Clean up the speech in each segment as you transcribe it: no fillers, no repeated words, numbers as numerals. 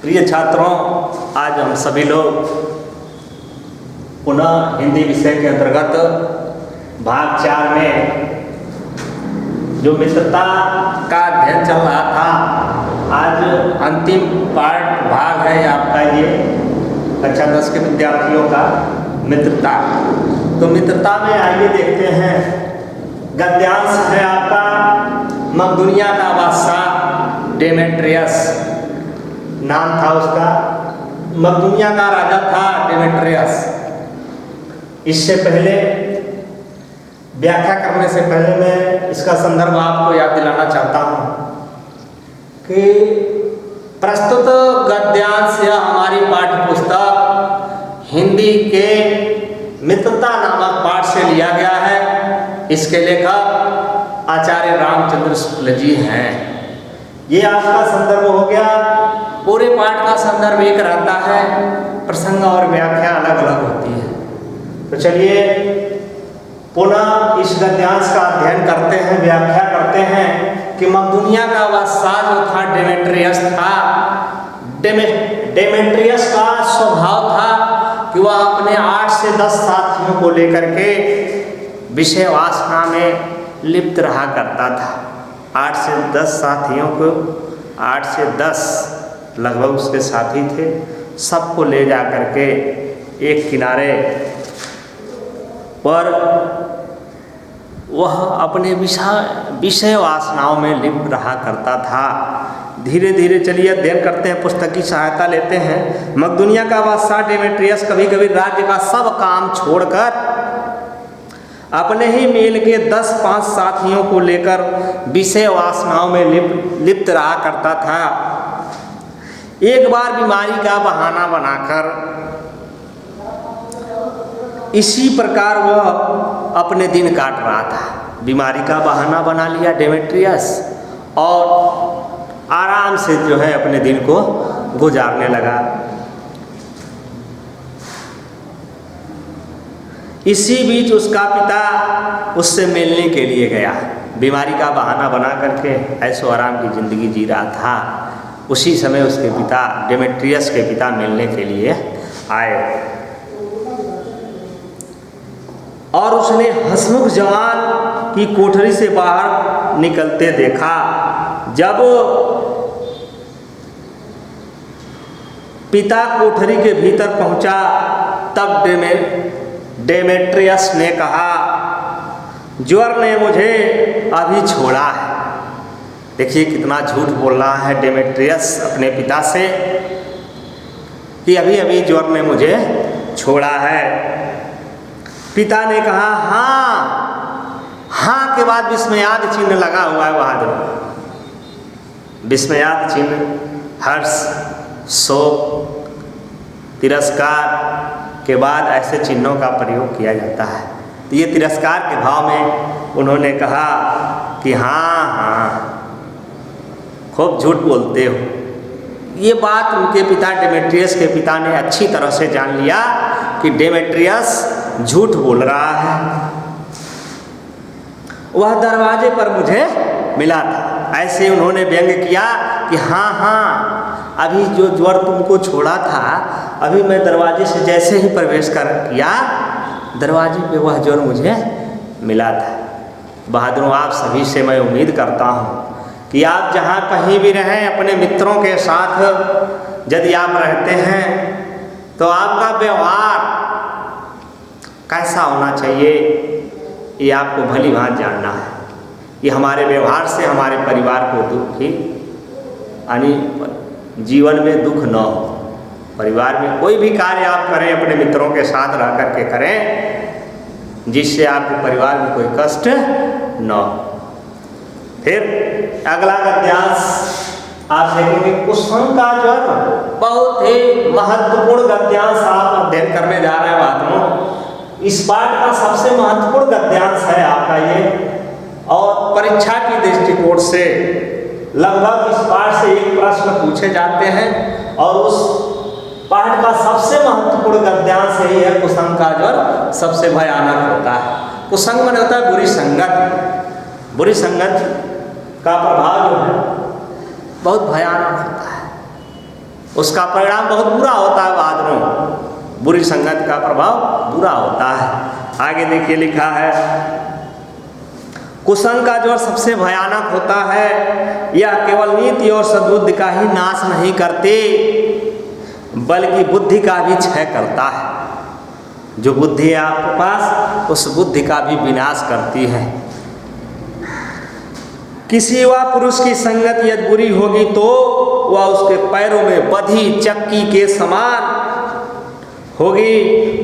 प्रिय छात्रों, आज हम सभी लोग पुनः हिंदी विषय के अंतर्गत भाग 4 में जो मित्रता का अध्ययन चल रहा था, आज अंतिम भाग है आपका ये कक्षा 10 के विद्यार्थियों का मित्रता। तो मित्रता में आइए देखते हैं, गद्यांश है आपका मकदूनिया का बादशाह डेमेट्रियस, नाम था उसका। मकदूनिया का राजा था डेमेट्रियस। इससे पहले व्याख्या करने से पहले मैं इसका संदर्भ आपको याद दिलाना चाहता हूँ कि प्रस्तुत गद्यांश या हमारी पाठ्य पुस्तक हिंदी के मित्रता नामक पाठ से लिया गया है। इसके लेखक आचार्य रामचंद्र शुक्ल जी हैं। ये आपका संदर्भ हो गया। पूरे पाठ का संदर्भ एक रहता है, प्रसंग और व्याख्या अलग अलग होती है। तो चलिए पुनः इस गद्यांश का अध्ययन करते हैं, व्याख्या करते हैं कि मकदूनिया का बादशाह जो था डेमेट्रियस था। डेमेट्रियस का स्वभाव था कि वह अपने 8 से 10 साथियों को लेकर के विषय वासना में लिप्त रहा करता था। 8 से 10 साथियों को, 8 से 10 लगभग उसके साथी थे। सबको ले जा करके एक किनारे पर वह अपने विषय वासनाओं में लिप्त रहा करता था। धीरे धीरे चलिए अध्ययन करते हैं, पुस्तक की सहायता लेते हैं। मकदूनिया का बादशाह डेमेट्रियस कभी कभी राज्य का सब काम छोड़कर अपने ही मेल के 10-5 साथियों को लेकर विषय वासनाओं में लिप्त रहा करता था। एक बार बीमारी का बहाना बनाकर इसी प्रकार वह अपने दिन काट रहा था। बीमारी का बहाना बना लिया डेमेट्रियस और आराम से जो है अपने दिन को गुजारने लगा। इसी बीच उसका पिता उससे मिलने के लिए गया। बीमारी का बहाना बना करके ऐशो आराम की जिंदगी जी रहा था। उसी समय उसके पिता, डेमेट्रियस के पिता मिलने के लिए आए और उसने हंसमुख जवान की कोठरी से बाहर निकलते देखा। जब पिता कोठरी के भीतर पहुंचा तब डेमेट्रियस ने कहा, ज्वर ने मुझे अभी छोड़ा है। देखिए कितना झूठ बोल रहा है डेमेट्रियस अपने पिता से कि अभी अभी ज्वर ने मुझे छोड़ा है। पिता ने कहा हाँ। हाँ के बाद विस्मयाद चिन्ह लगा हुआ है वहां। जो विस्मयाद चिन्ह हर्ष, शोक, तिरस्कार के बाद ऐसे चिन्हों का प्रयोग किया जाता है। तो ये तिरस्कार के भाव में उन्होंने कहा कि हाँ, खूब झूठ बोलते हो। ये बात उनके पिता डेमेट्रियस के पिता ने अच्छी तरह से जान लिया कि डेमेट्रियस झूठ बोल रहा है। वह दरवाजे पर मुझे मिला था। ऐसे उन्होंने व्यंग किया कि हाँ, अभी जो ज्वर तुमको छोड़ा था, अभी मैं दरवाजे से जैसे ही प्रवेश किया, दरवाजे पे वह ज्वर मुझे मिला था। बहादुरों, आप सभी से मैं उम्मीद करता हूँ कि आप जहाँ कहीं भी रहें, अपने मित्रों के साथ यदि आप रहते हैं तो आपका व्यवहार कैसा होना चाहिए, ये आपको भली भांति जानना है। ये हमारे व्यवहार से हमारे परिवार को दुख ही, यानी जीवन में दुख न हो। परिवार में कोई भी कार्य आप करें अपने मित्रों के साथ रह करके करें, जिससे आपके परिवार में कोई कष्ट न हो। फिर अगला गद्यांश आप देखेंगे, कुसुम का ज्वर। बहुत ही महत्वपूर्ण गद्यांश आप अध्ययन करने जा रहे हैं बहादुरों। इस पाठ का सबसे महत्वपूर्ण गद्यांश है आपका ये, और परीक्षा की दृष्टिकोण से लगभग इस पाठ से एक प्रश्न पूछे जाते हैं और उस पाठ का सबसे महत्वपूर्ण गद्यांश यही है, कुसुम का ज्वर सबसे भयानक होता है। कुसंग माने होता है बुरी संगत। बुरी संगत का प्रभाव जो है बहुत भयानक होता है। उसका परिणाम बहुत बुरा होता है बहादुरों। बुरी संगत का प्रभाव बुरा होता है। आगे देखिए लिखा है, कुसंग का ज्वर सबसे भयानक होता है। यह केवल नीति और सद्बुद्धि का ही नाश नहीं करती, बल्कि बुद्धि का भी क्षय करता है। जो बुद्धि है आपके पास, उस बुद्धि का भी विनाश करती है। किसी व पुरुष की संगत यदि बुरी होगी तो वह उसके पैरों में बधी चक्की के समान होगी,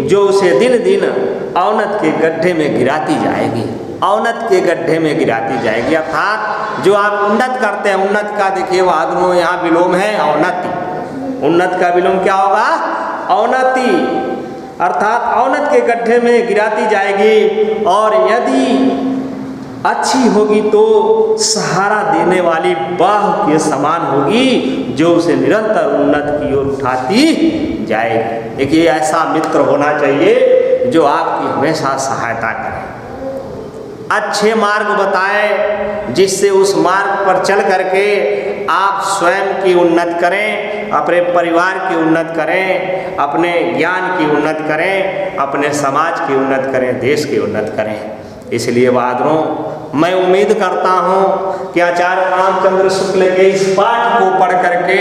जो उसे दिन दिन अवनत के गड्ढे में गिराती जाएगी। अवनत के गड्ढे में गिराती जाएगी, अर्थात जो आप उन्नत करते हैं, उन्नत का देखिए बहादुरों यहाँ विलोम है अवनति। उन्नत का विलोम क्या होगा? अवनति, अर्थात अवनत के गड्ढे में गिराती जाएगी। और यदि अच्छी होगी तो सहारा देने वाली बाह के समान होगी, जो उसे निरंतर उन्नत की ओर उठाती जाएगी। देखिए ऐसा मित्र होना चाहिए जो आपकी हमेशा सहायता करे, अच्छे मार्ग बताए, जिससे उस मार्ग पर चल करके आप स्वयं की उन्नत करें, अपने परिवार की उन्नत करें, अपने ज्ञान की उन्नत करें, अपने समाज की उन्नत करें, देश की उन्नत करें। इसलिए बहादुरों, मैं उम्मीद करता हूँ कि आचार्य रामचंद्र शुक्ल के इस पाठ को पढ़ करके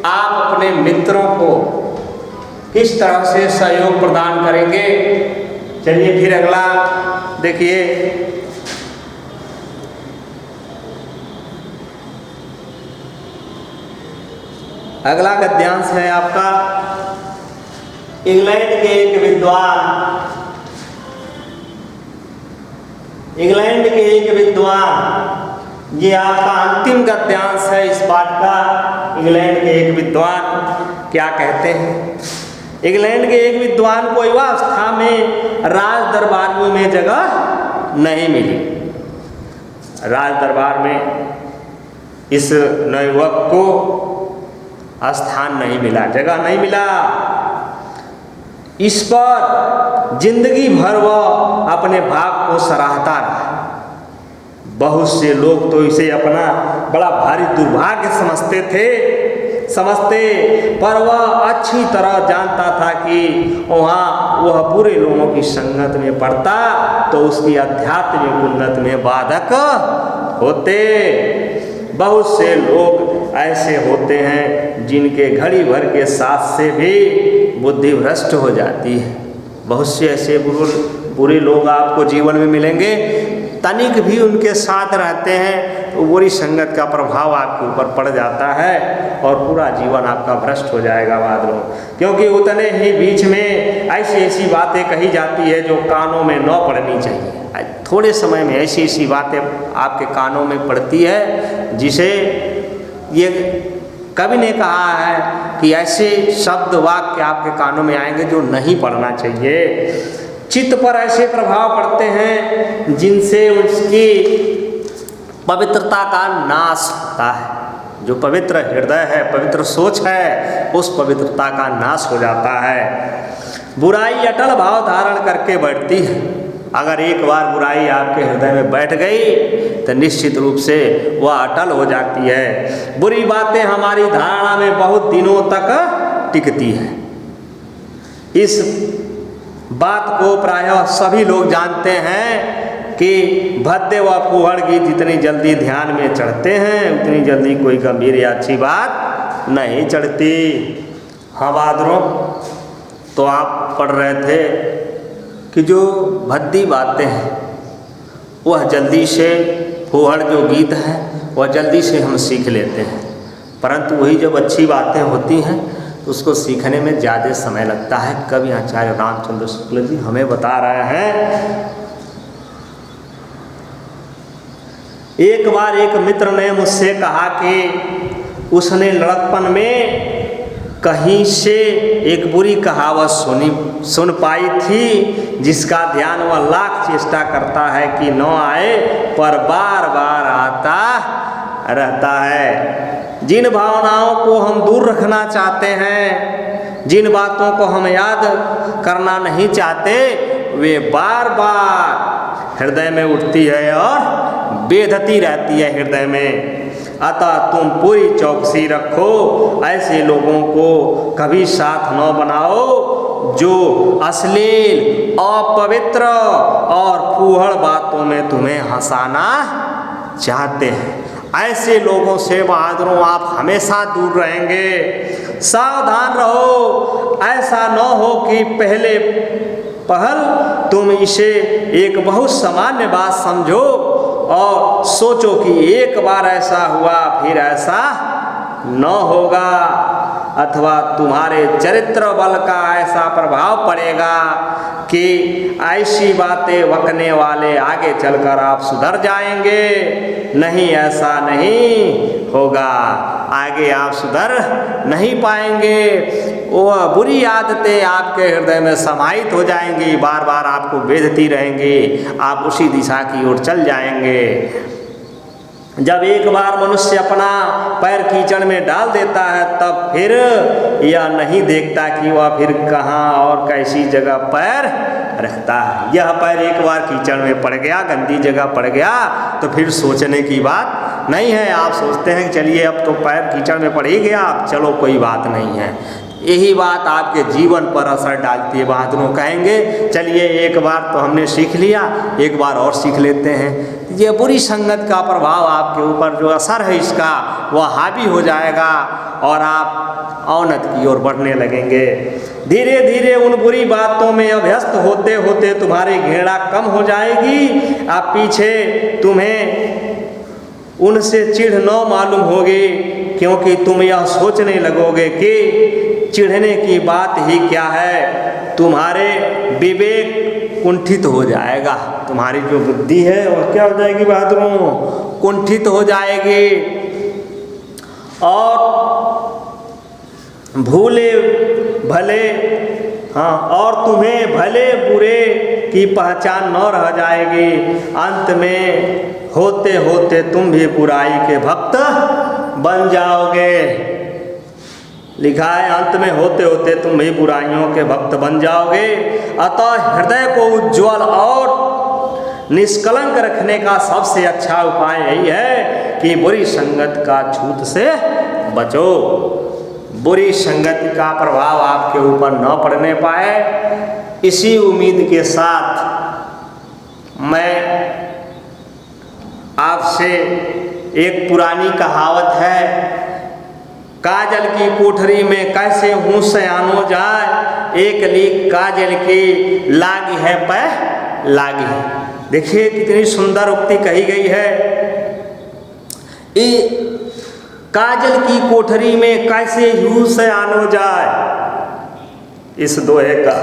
आप अपने मित्रों को किस तरह से सहयोग प्रदान करेंगे। चलिए फिर अगला देखिए, अगला गद्यांश है आपका इंग्लैंड के एक विद्वान, इंग्लैंड के एक विद्वान, ये आपका अंतिम गद्यांश है इस पाठ का। इंग्लैंड के एक विद्वान क्या कहते हैं? इंग्लैंड के एक विद्वान को युवावस्था में राज दरबारियों में जगह नहीं मिली। राज दरबार में इस नवयुवक को स्थान नहीं मिला, जगह नहीं मिला। इस पर जिंदगी भर वह अपने भाग को सराहता रहा। बहुत से लोग तो इसे अपना बड़ा भारी दुर्भाग्य समझते, पर वह अच्छी तरह जानता था कि वहाँ वह बुरे लोगों की संगत में पड़ता तो उसकी आध्यात्मिक उन्नति में बाधक होते। बहुत से लोग ऐसे होते हैं जिनके घड़ी भर के साथ से भी बुद्धि भ्रष्ट हो जाती है। बहुत से ऐसे बुरे लोग आपको जीवन में मिलेंगे, तनिक भी उनके साथ रहते हैं तो बुरी संगत का प्रभाव आपके ऊपर पड़ जाता है और पूरा जीवन आपका भ्रष्ट हो जाएगा बहादुरों। क्योंकि उतने ही बीच में ऐसी ऐसी बातें कही जाती है जो कानों में न पड़नी चाहिए। थोड़े समय में ऐसी ऐसी बातें आपके कानों में पड़ती है जिसे ये कवि ने कहा है कि ऐसे शब्द वाक्य आपके कानों में आएंगे जो नहीं पढ़ना चाहिए। चित्त पर ऐसे प्रभाव पड़ते हैं जिनसे उसकी पवित्रता का नाश होता है। जो पवित्र हृदय है, पवित्र सोच है, उस पवित्रता का नाश हो जाता है। बुराई अटल भाव धारण करके बैठती है। अगर एक बार बुराई आपके हृदय में बैठ गई तो निश्चित रूप से वह अटल हो जाती है। बुरी बातें हमारी धारणा में बहुत दिनों तक टिकती हैं। इस बात को प्रायः सभी लोग जानते हैं कि भद्दे व फूहड़ की जितनी जल्दी ध्यान में चढ़ते हैं उतनी जल्दी कोई गंभीर या अच्छी बात नहीं चढ़ती। हाँ बहादुरों, तो आप पढ़ रहे थे कि जो भद्दी बातें हैं वह जल्दी से, फूहड़ जो गीत है वह जल्दी से हम सीख लेते हैं, परंतु वही जब अच्छी बातें होती हैं तो उसको सीखने में ज़्यादा समय लगता है। कवि आचार्य रामचंद्र शुक्ल जी हमें बता रहे हैं। एक बार एक मित्र ने मुझसे कहा कि उसने लड़कपन में कहीं से एक बुरी कहावत सुन पाई थी जिसका ध्यान वह लाख चेष्टा करता है कि न आए, पर बार बार आता रहता है। जिन भावनाओं को हम दूर रखना चाहते हैं, जिन बातों को हम याद करना नहीं चाहते, वे बार बार हृदय में उठती है और बेधती रहती है हृदय में। अतः तुम पूरी चौकसी रखो, ऐसे लोगों को कभी साथ न बनाओ जो अश्लील, अपवित्र और फूहड़ बातों में तुम्हें हंसाना चाहते हैं। ऐसे लोगों से बहादुरों आप हमेशा दूर रहेंगे। सावधान रहो, ऐसा न हो कि पहल तुम इसे एक बहुत सामान्य बात समझो और सोचो कि एक बार ऐसा हुआ फिर ऐसा न होगा, अथवा तुम्हारे चरित्र बल का ऐसा प्रभाव पड़ेगा कि ऐसी बातें बकने वाले आगे चलकर आप सुधर जाएंगे। नहीं, ऐसा नहीं होगा, आगे आप सुधर नहीं पाएंगे। वो बुरी आदतें आपके हृदय में समाहित हो जाएंगी, बार बार आपको बेधती रहेंगी, आप उसी दिशा की ओर चल जाएंगे। जब एक बार मनुष्य अपना पैर कीचड़ में डाल देता है तब फिर यह नहीं देखता कि वह फिर कहाँ और कैसी जगह पैर रखता है। यह पैर एक बार कीचड़ में पड़ गया, गंदी जगह पड़ गया तो फिर सोचने की बात नहीं है। आप सोचते हैं कि चलिए अब तो पैर कीचड़ में पड़ ही गया, अब चलो कोई बात नहीं है। यही बात आपके जीवन पर असर डालती है। बहादुरों कहेंगे चलिए एक बार तो हमने सीख लिया, एक बार और सीख लेते हैं। ये बुरी संगत का प्रभाव आपके ऊपर जो असर है इसका वह हावी हो जाएगा और आप अवनत की ओर बढ़ने लगेंगे। धीरे धीरे उन बुरी बातों में अभ्यस्त होते होते तुम्हारी घृणा कम हो जाएगी। आप पीछे तुम्हें उनसे चिढ़ न मालूम होगी, क्योंकि तुम यह सोचने लगोगे कि चिढ़ने की बात ही क्या है। तुम्हारे विवेक कुंठित हो जाएगा, तुम्हारी जो बुद्धि है वह क्या हो जाएगी बहादुरों, कुंठित हो जाएगी। और भूले भले और तुम्हें भले बुरे की पहचान न रह जाएगी। अंत में होते होते तुम भी बुराई के भक्त बन जाओगे। लिखा है अंत में होते होते तुम भी बुराइयों के भक्त बन जाओगे। अतः हृदय को उज्ज्वल और निष्कलंक रखने का सबसे अच्छा उपाय यही है कि बुरी संगत का छूत से बचो। बुरी संगत का प्रभाव आपके ऊपर न पड़ने पाए, इसी उम्मीद के साथ मैं आपसे एक पुरानी कहावत है, काजल की कोठरी में कैसे हूँ सयानो जाए, एक लीक काजल की लागी है पै लागी है। देखिए कितनी सुंदर उक्ति कही गई है। काजल की कोठरी में कैसे हूँ सयानो जाए, इस दोहे का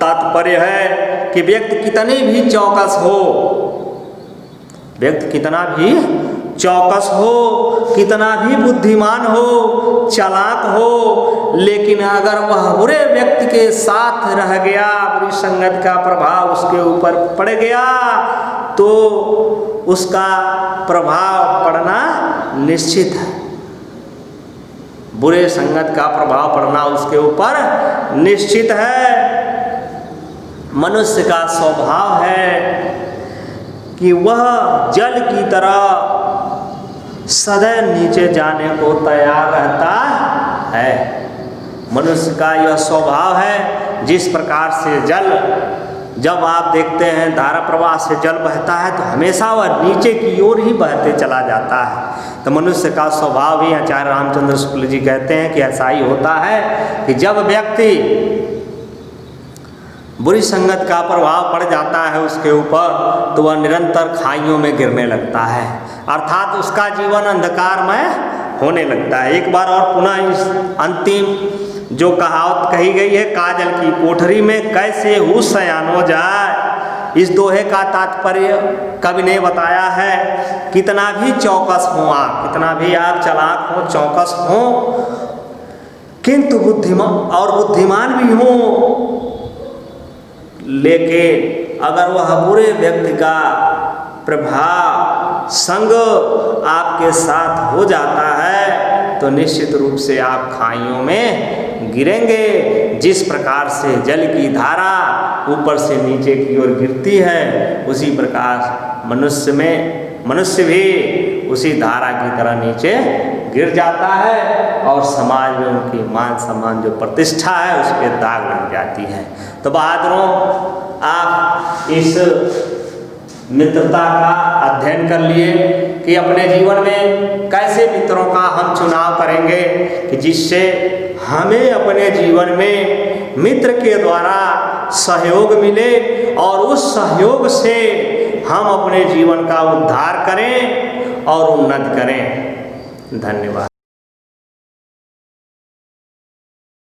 तात्पर्य है कि व्यक्ति कितने भी चौकस हो, व्यक्ति कितना भी चौकस हो, कितना भी बुद्धिमान हो, चालाक हो, लेकिन अगर वह बुरे व्यक्ति के साथ रह गया, बुरी संगत का प्रभाव उसके ऊपर पड़ गया तो उसका प्रभाव पड़ना निश्चित है। बुरे संगत का प्रभाव पड़ना उसके ऊपर निश्चित है। मनुष्य का स्वभाव है कि वह जल की तरह सदैव नीचे जाने को तैयार रहता है। मनुष्य का यह स्वभाव है। जिस प्रकार से जल, जब आप देखते हैं धारा प्रवाह से जल बहता है तो हमेशा वह नीचे की ओर ही बहते चला जाता है। तो मनुष्य का स्वभाव भी आचार्य रामचंद्र शुक्ल जी कहते हैं कि ऐसा ही होता है कि जब व्यक्ति बुरी संगत का प्रभाव पड़ जाता है उसके ऊपर तो वह निरंतर खाइयों में गिरने लगता है, अर्थात उसका जीवन अंधकारमय होने लगता है। एक बार और पुनः इस अंतिम जो कहावत कही गई है, काजल की कोठरी में कैसे हूँ सयानो जाए, इस दोहे का तात्पर्य कवि ने बताया है कितना भी चौकस हो आप, कितना भी आप चालाक हो, चौकस हो, किंतु बुद्धिमान भी हो, लेकिन अगर वह बुरे व्यक्ति का प्रभाव संग आपके साथ हो जाता है तो निश्चित रूप से आप खाइयों में गिरेंगे। जिस प्रकार से जल की धारा ऊपर से नीचे की ओर गिरती है, उसी प्रकार मनुष्य भी उसी धारा की तरह नीचे गिर जाता है और समाज में उनकी मान सम्मान जो प्रतिष्ठा है उस पर दाग लग जाती है। तो बहादुरों, आप इस मित्रता का अध्ययन कर लिए कि अपने जीवन में कैसे मित्रों का हम चुनाव करेंगे कि जिससे हमें अपने जीवन में मित्र के द्वारा सहयोग मिले और उस सहयोग से हम अपने जीवन का उद्धार करें और उन्नत करें। धन्यवाद।